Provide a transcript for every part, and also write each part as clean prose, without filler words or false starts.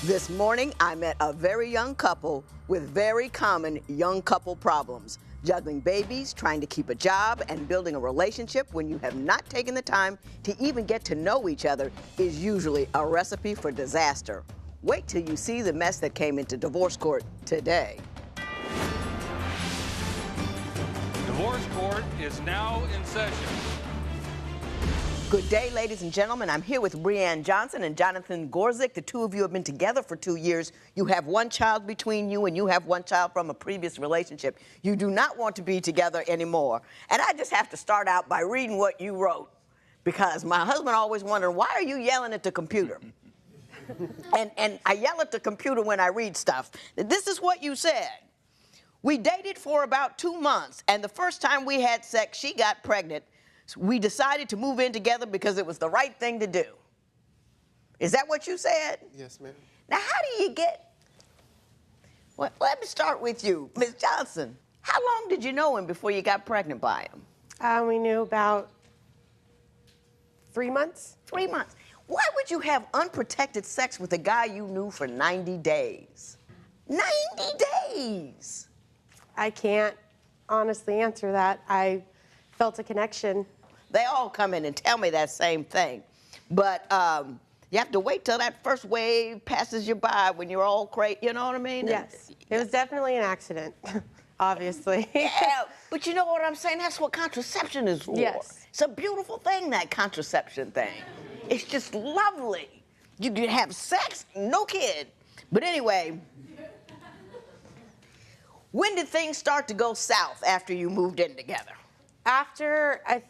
This morning, I met a very young couple with very common young couple problems. Juggling babies, trying to keep a job, and building a relationship when you have not taken the time to even get to know each other is usually a recipe for disaster. Wait till you see the mess that came into divorce court today. Divorce court is now in session. Good day, ladies and gentlemen. I'm here with Breann Johnson and Johnathan. The two of you have been together for 2 years. You have one child between you, and you have one child from a previous relationship. You do not want to be together anymore. And I just have to start out by reading what you wrote, because my husband always wondered, why are you yelling at the computer? and I yell at the computer when I read stuff. This is what you said. We dated for about 2 months, and the first time we had sex, she got pregnant. We decided to move in together because it was the right thing to do. Is that what you said? Yes, ma'am. Now, how do you get... Well, let me start with you, Ms. Johnson. How long did you know him before you got pregnant by him? We knew about 3 months. 3 months. Why would you have unprotected sex with a guy you knew for 90 days? 90 days! I can't honestly answer that. I felt a connection. They all come in and tell me that same thing. But you have to wait till that first wave passes you by when you're all crazy, you know what I mean? Yes, it was definitely an accident, obviously. Yeah, but you know what I'm saying? That's what contraception is for. Yes. It's a beautiful thing, that contraception thing. It's just lovely. You can have sex, no kid. But anyway, when did things start to go south after you moved in together?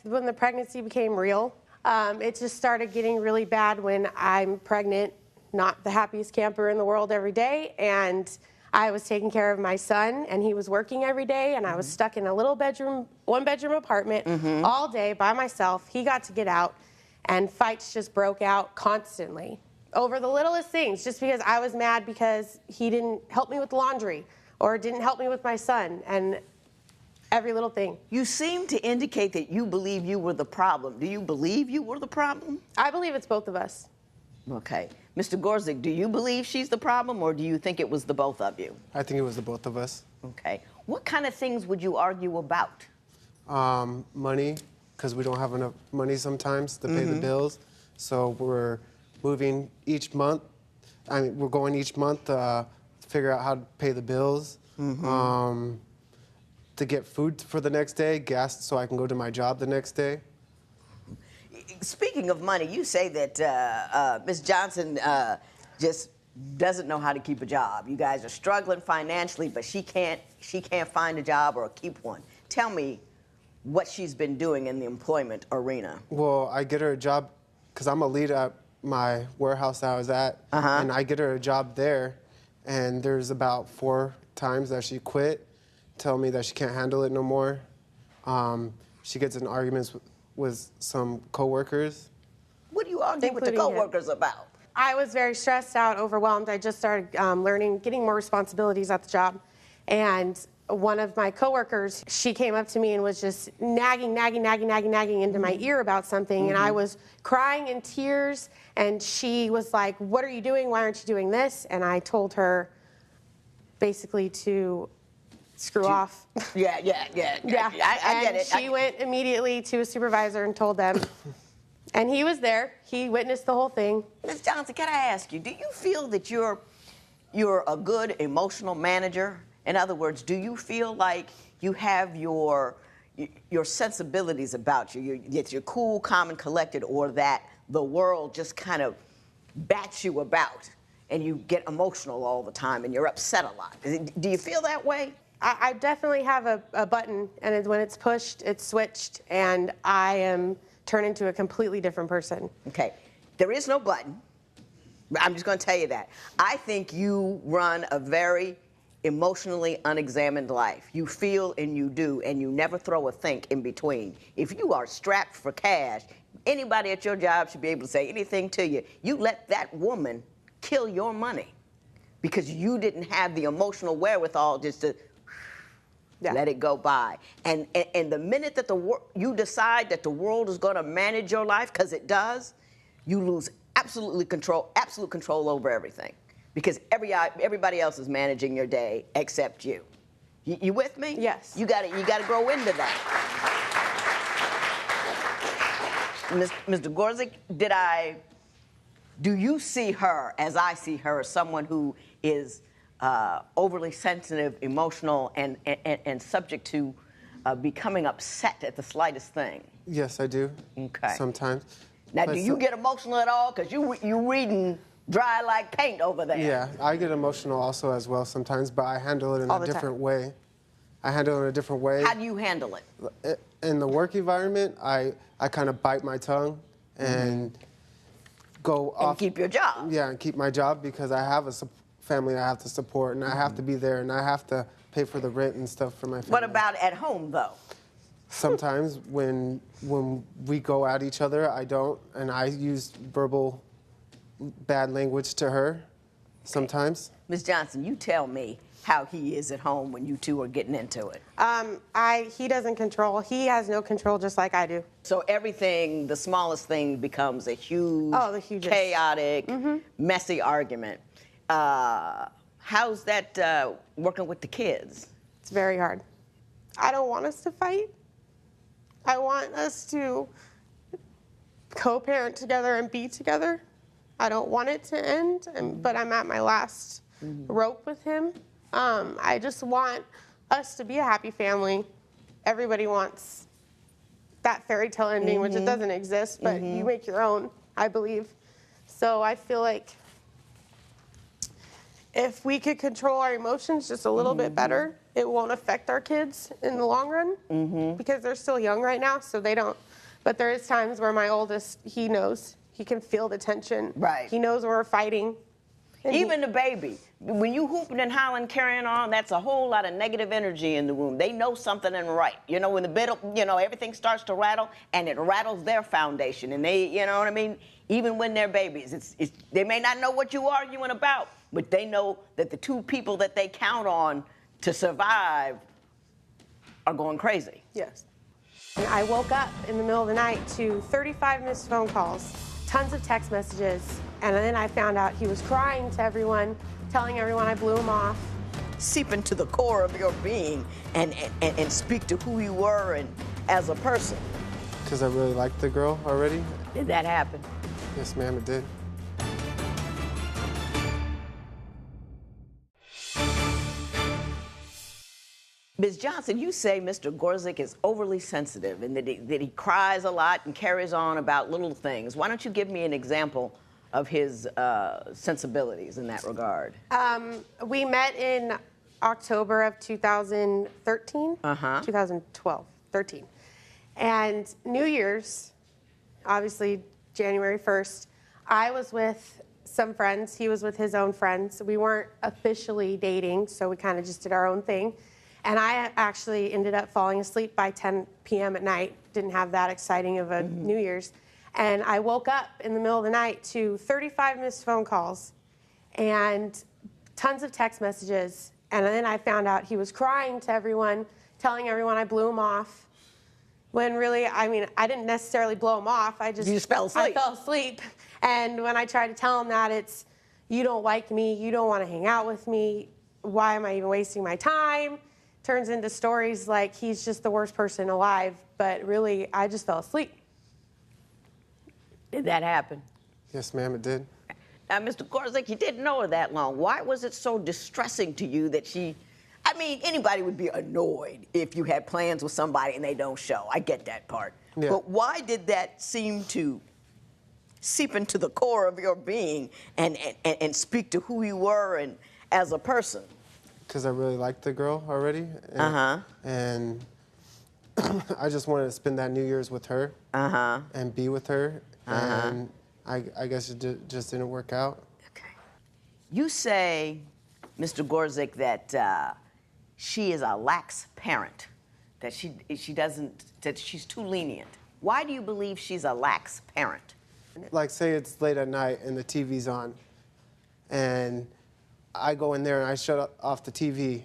When the pregnancy became real, it just started getting really bad when I'm pregnant, not the happiest camper in the world every day, and I was taking care of my son, and he was working every day, and I was stuck in a little one-bedroom apartment all day by myself. He got to get out, and fights just broke out constantly over the littlest things, just because I was mad because he didn't help me with laundry or didn't help me with my son, and every little thing. You seem to indicate that you believe you were the problem. Do you believe you were the problem? I believe it's both of us. Okay. Mr. Gorzik, do you believe she's the problem, or do you think it was the both of you? I think it was the both of us. Okay. What kind of things would you argue about? Money, because we don't have enough money sometimes to pay the bills. So we're moving each month. We're going each month to figure out how to pay the bills. To get food for the next day, gas so I can go to my job the next day. Speaking of money, you say that Ms. Johnson just doesn't know how to keep a job. You guys are struggling financially, but she can't find a job or keep one. Tell me what she's been doing in the employment arena. Well, I get her a job because I'm a lead at my warehouse that I was at, and I get her a job there, and there's about 4 times that she quit. Tell me that she can't handle it no more. She gets in arguments with some coworkers. What do you argue with the coworkers about? I was very stressed out, overwhelmed. I just started getting more responsibilities at the job. And one of my coworkers, she came up to me and was just nagging into my ear about something. And I was crying in tears. And she was like, "What are you doing? Why aren't you doing this?" And I told her basically to screw off. Yeah. I get it. She went immediately to a supervisor and told them. And he was there. He witnessed the whole thing. Ms. Johnson, can I ask you, do you feel that you're a good emotional manager? In other words, do you feel like you have your sensibilities about you? That you're cool, calm, and collected, or that the world just kind of bats you about and you get emotional all the time and you're upset a lot? Do you feel that way? I definitely have a button, and when it's pushed, it's switched, and I am turned into a completely different person. Okay. There is no button. I'm just going to tell you that. I think you run a very emotionally unexamined life. You feel and you do, and you never throw a think in between. If you are strapped for cash, anybody at your job should be able to say anything to you. You let that woman kill your money because you didn't have the emotional wherewithal just to let it go by. And the minute that you decide that the world is going to manage your life, because it does, you lose absolute control over everything. because everybody else is managing your day except you. You with me? Yes. You gotta grow into that. Mr. Gorzik, do you see her as I see her, as someone who is overly sensitive, emotional, and subject to becoming upset at the slightest thing? Yes, I do. Okay. Sometimes. Now, But do you get emotional at all? Because you reading dry like paint over there. Yeah, I get emotional also as well sometimes, but I handle it in All a the time. different way. I handle it in a different way. How do you handle it? In the work environment, I kind of bite my tongue and go off. And keep your job. Yeah, and keep my job because I have a family I have to support, and I have to be there, and I have to pay for the rent and stuff for my family. What about at home, though? Sometimes when we go at each other, I don't, and I use verbal bad language to her sometimes. Ms. Johnson, you tell me how he is at home when you two are getting into it. He doesn't control. He has no control, just like I do. So everything, the smallest thing becomes a huge, the hugest. chaotic, messy argument. How's that working with the kids? It's very hard. I don't want us to fight. I want us to co-parent together and be together. I don't want it to end, but I'm at my last rope with him. I just want us to be a happy family. Everybody wants that fairy tale ending, which it doesn't exist, but you make your own, I believe. So I feel like if we could control our emotions just a little bit better, it won't affect our kids in the long run because they're still young right now, so they don't. But there is times where my oldest, he knows. He can feel the tension. Right. He knows we're fighting. Even the baby. When you hooping and hollering, carrying on, that's a whole lot of negative energy in the room. They know something ain't right. You know, when the bit, everything starts to rattle, and it rattles their foundation. And they, you know what I mean? Even when they're babies, they may not know what you're arguing about, but they know that the two people that they count on to survive are going crazy. Yes. And I woke up in the middle of the night to 35 missed phone calls, tons of text messages, and then I found out he was crying to everyone, telling everyone I blew him off. Seep into the core of your being and speak to who you were and as a person. Because I really liked the girl already. Did that happen? Yes, ma'am, it did. Ms. Johnson, you say Mr. Gorzik is overly sensitive and that he cries a lot and carries on about little things. Why don't you give me an example of his sensibilities in that regard? We met in October of 2013, 2012, 13. And New Year's, obviously January 1st, I was with some friends. He was with his own friends. We weren't officially dating, so we kind of just did our own thing. And I actually ended up falling asleep by 10 p.m. at night. Didn't have that exciting of a New Year's. And I woke up in the middle of the night to 35 missed phone calls and tons of text messages. And then I found out he was crying to everyone, telling everyone I blew him off. When really, I mean, I didn't necessarily blow him off. You just fell asleep. I fell asleep. And when I tried to tell him that, it's, you don't like me, you don't want to hang out with me, why am I even wasting my time? Turns into stories like he's just the worst person alive, but really, I just fell asleep. Did that happen? Yes, ma'am, it did. Now, Mr. Gorzik, you didn't know her that long. Why was it so distressing to you that I mean, anybody would be annoyed if you had plans with somebody and they don't show. I get that part. Yeah. But why did that seem to seep into the core of your being and speak to who you were and as a person? Because I really liked the girl already. And I just wanted to spend that New Year's with her and be with her. And I guess it just didn't work out. Okay. You say, Mr. Gorzik, that she is a lax parent, that that she's too lenient. Why do you believe she's a lax parent? Like, say it's late at night and the TV's on, and I go in there and I shut off the TV,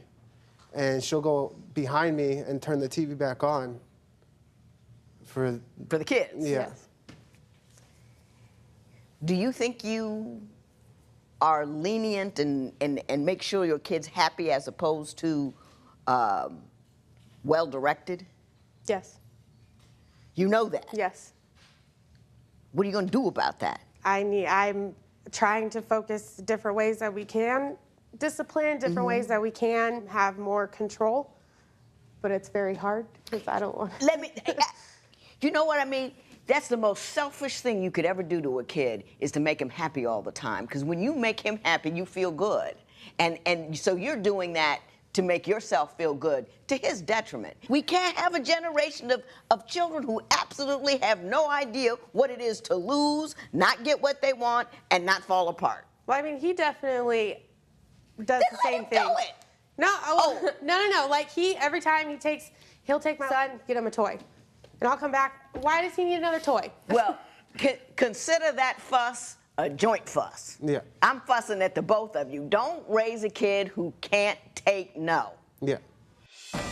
and she'll go behind me and turn the TV back on for the kids? Yeah. Yes. Do you think you are lenient and make sure your kid's happy as opposed to well-directed? Yes. You know that? Yes. What are you going to do about that? I'm trying to focus different ways that we can discipline, different ways that we can have more control. But it's very hard because I don't want to. You know what I mean? That's the most selfish thing you could ever do to a kid is to make him happy all the time. Because when you make him happy, you feel good. And so you're doing that to make yourself feel good to his detriment. We can't have a generation of children who absolutely have no idea what it is to lose, not get what they want, and not fall apart. Well, I mean, he definitely does the same thing. Let him do it. No, no. Like every time he'll take my son, get him a toy. And I'll come back, why does he need another toy? Well, consider that fuss a joint fuss. Yeah. I'm fussing at the both of you. Don't raise a kid who can't take no. Yeah.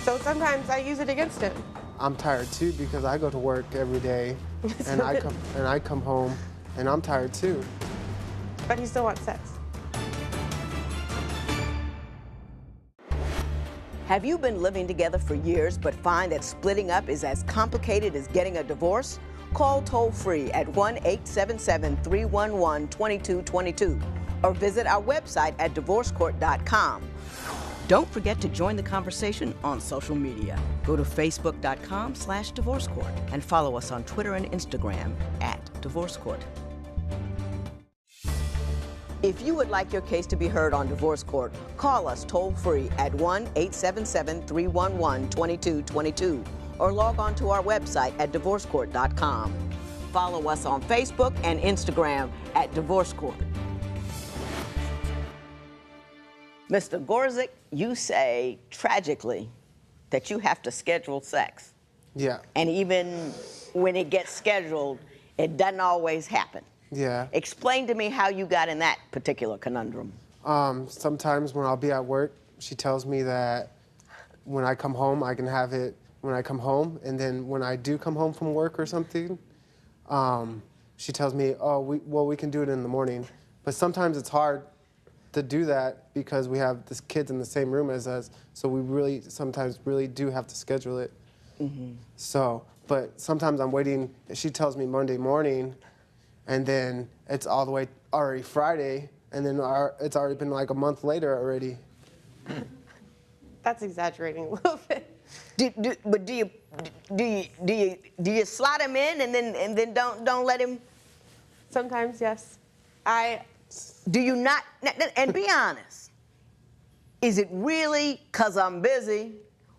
So sometimes I use it against him. I'm tired too because I go to work every day and I come home and I'm tired too. But he still wants sex. Have you been living together for years but find that splitting up is as complicated as getting a divorce? Call toll-free at 1-877-311-2222 or visit our website at divorcecourt.com. Don't forget to join the conversation on social media. Go to facebook.com/divorcecourt and follow us on Twitter and Instagram @divorcecourt. If you would like your case to be heard on Divorce Court, call us toll-free at 1-877-311-2222 or log on to our website at divorcecourt.com. Follow us on Facebook and Instagram @divorcecourt. Mr. Gorzik, you say, tragically, that you have to schedule sex. Yeah. And even when it gets scheduled, it doesn't always happen. Yeah. Explain to me how you got in that particular conundrum. Sometimes when I'll be at work, she tells me that when I come home, I can have it when I come home. And then when I do come home from work or something, she tells me, oh, we can do it in the morning. But sometimes it's hard to do that because we have the kids in the same room as us. So we sometimes do have to schedule it. Mm-hmm. So, but sometimes I'm waiting. She tells me Monday morning, and then it's all the way already Friday, and then it's already been like a month later already. That's exaggerating a little bit. But do you slot him in and then don't let him? Sometimes, yes. Do you not? And be honest. Is it really 'cause I'm busy,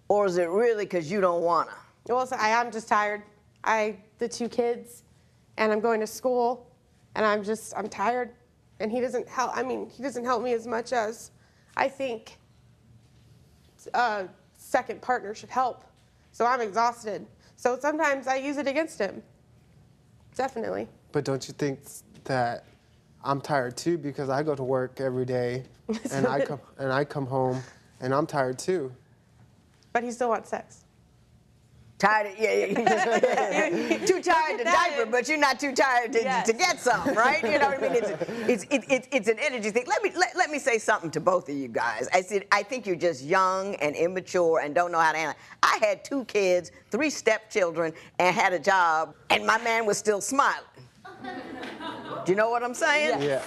or is it really 'cause you don't wanna? Well, so I am just tired. The 2 kids, and I'm going to school, and I'm tired. And he doesn't help. I mean, he doesn't help me as much as I think a second partner should help. So I'm exhausted. So sometimes I use it against him. Definitely. But don't you think that I'm tired too because I go to work every day and I come home and I'm tired too. But he still wants sex. Tired, yeah. Too tired to diaper, but you're not too tired to get some, right? You know what I mean? It's an energy thing. Let me say something to both of you guys. I think you're just young and immature and don't know how to handle it. I had 2 kids, 3 stepchildren, and had a job, and my man was still smiling. Do you know what I'm saying? Yeah.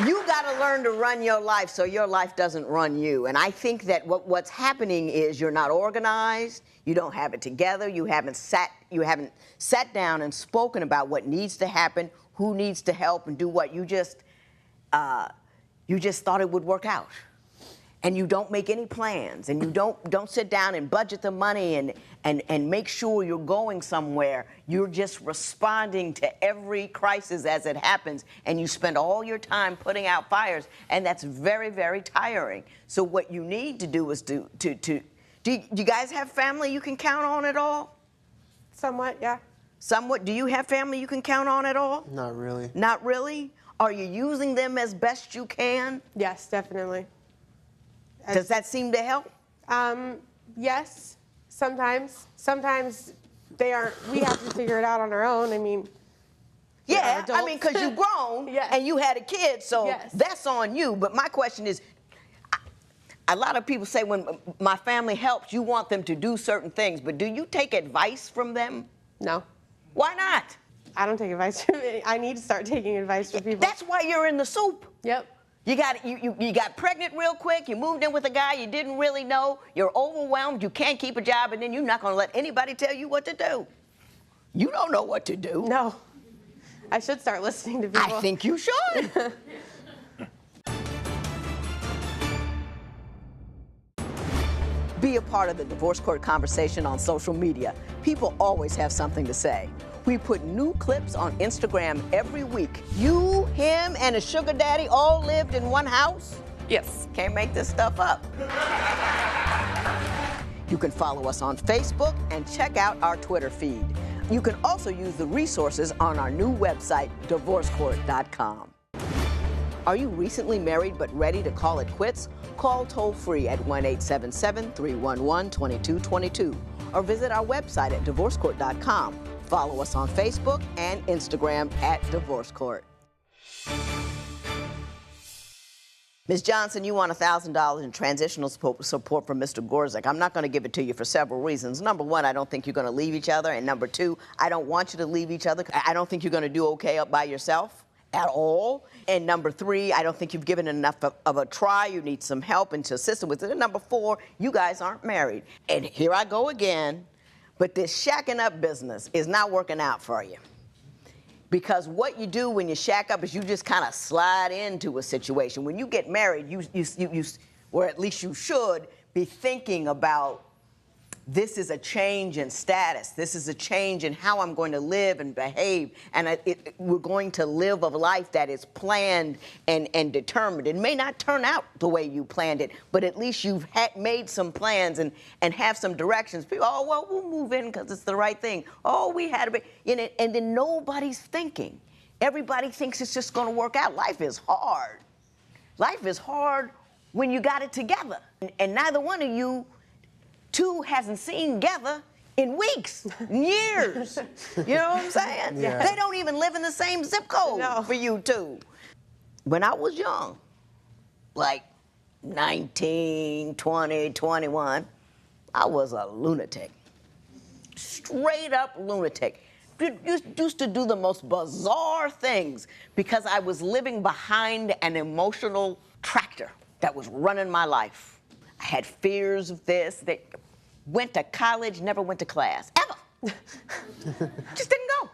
You got to learn to run your life so your life doesn't run you. And I think that what's happening is you're not organized, you don't have it together, you haven't sat down and spoken about what needs to happen, who needs to help and do what. You just thought it would work out. And you don't make any plans, and you don't sit down and budget the money and make sure you're going somewhere. You're just responding to every crisis as it happens, and you spend all your time putting out fires, and that's very, very tiring. So what you need to do is do you guys have family you can count on at all? Somewhat, yeah. Somewhat. Do you have family you can count on at all? Not really. Not really? Are you using them as best you can? Yes, definitely. Does that seem to help? Yes, sometimes. Sometimes they aren't. We have to figure it out on our own. I mean, Yeah, I adults. mean, because you've grown Yes. and you had a kid, so Yes. that's on you. But my question is, a lot of people say when my family helps, you want them to do certain things, but do you take advice from them? No. Why not? I don't take advice from it. I need to start taking advice from people. That's why you're in the soup. Yep. You got pregnant real quick, you moved in with a guy you didn't really know, you're overwhelmed, you can't keep a job, and then you're not going to let anybody tell you what to do. You don't know what to do. No. I should start listening to people. I think you should. Be a part of the divorce court conversation on social media. People always have something to say. We put new clips on Instagram every week. You, him, and a sugar daddy all lived in one house? Yes. Can't make this stuff up. You can follow us on Facebook and check out our Twitter feed. You can also use the resources on our new website, divorcecourt.com. Are you recently married but ready to call it quits? Call toll-free at 1-877-311-2222 or visit our website at divorcecourt.com. Follow us on Facebook and Instagram at Divorce Court. Ms. Johnson, you want $1,000 in transitional support from Mr. Gorzik. I'm not going to give it to you for several reasons. Number one, I don't think you're going to leave each other. And number two, I don't want you to leave each other. I don't think you're going to do okay up by yourself at all. And number three, I don't think you've given enough of a try. You need some help and to assist with it. And number four, you guys aren't married. And here I go again. But this shacking up business is not working out for you. Because what you do when you shack up is you just kind of slide into a situation. When you get married, you, or at least you should, be thinking about this is a change in status. This is a change in how I'm going to live and behave. And we're going to live a life that is planned and determined. It may not turn out the way you planned it, but at least you've made some plans and have some directions. People, oh, well, we'll move in because it's the right thing. Oh, we had a bit, and then nobody's thinking. Everybody thinks it's just going to work out. Life is hard. Life is hard when you got it together. And neither one of you two hasn't seen together in weeks, years. You know what I'm saying? Yeah. They don't even live in the same zip code for you two. When I was young, like 19, 20, 21, I was a lunatic. Straight up lunatic. Used to do the most bizarre things because I was living behind an emotional tractor that was running my life. I had fears of this, that went to college, never went to class, ever. Just didn't go.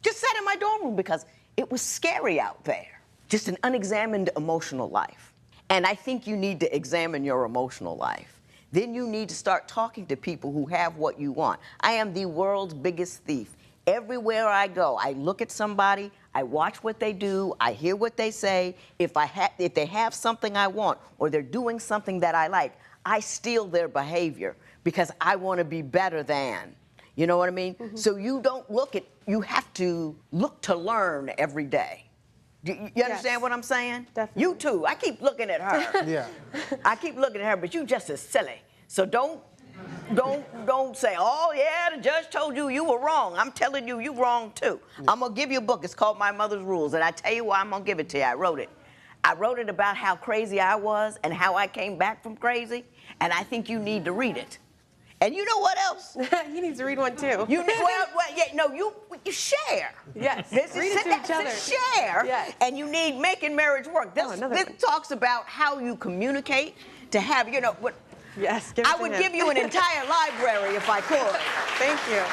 Just sat in my dorm room because it was scary out there. Just an unexamined emotional life. And I think you need to examine your emotional life. Then you need to start talking to people who have what you want. I am the world's biggest thief. Everywhere I go, I look at somebody, I watch what they do, I hear what they say. If they have something I want or they're doing something that I like, I steal their behavior because I want to be better than. You know what I mean? Mm-hmm. So you have to look to learn every day. You understand what I'm saying? Definitely. You too. I keep looking at her. Yeah. I keep looking at her, but you just as silly. So don't say, oh yeah, the judge told you you were wrong. I'm telling you, you're wrong too. Yeah. I'm gonna give you a book. It's called My Mother's Rules, and I tell you why I'm gonna give it to you. I wrote it. I wrote it about how crazy I was and how I came back from crazy, and I think you need to read it. And you know what else? He needs to read one too. You share. Yes. Read it to each other. Share. Yes. And you need Making Marriage Work. This talks about how you communicate to have, what. Yes. I would give you an entire library if I could. Thank you.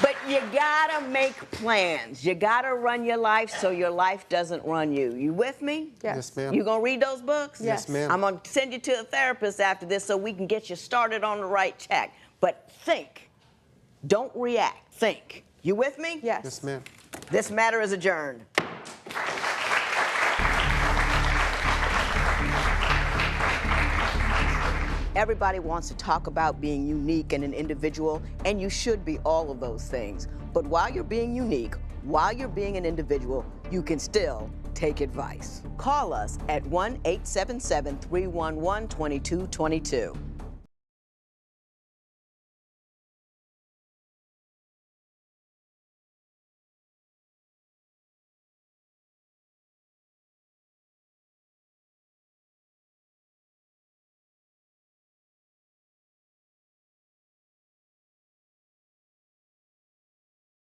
But you gotta make plans. You gotta run your life so your life doesn't run you. You with me? Yes. Yes, ma'am. You gonna read those books? Yes, ma'am. I'm gonna send you to a therapist after this so we can get you started on the right track. But think. Don't react. Think. You with me? Yes. Yes, ma'am. This matter is adjourned. Everybody wants to talk about being unique and an individual, and you should be all of those things. But while you're being unique, while you're being an individual, you can still take advice. Call us at 1-877-311-2222.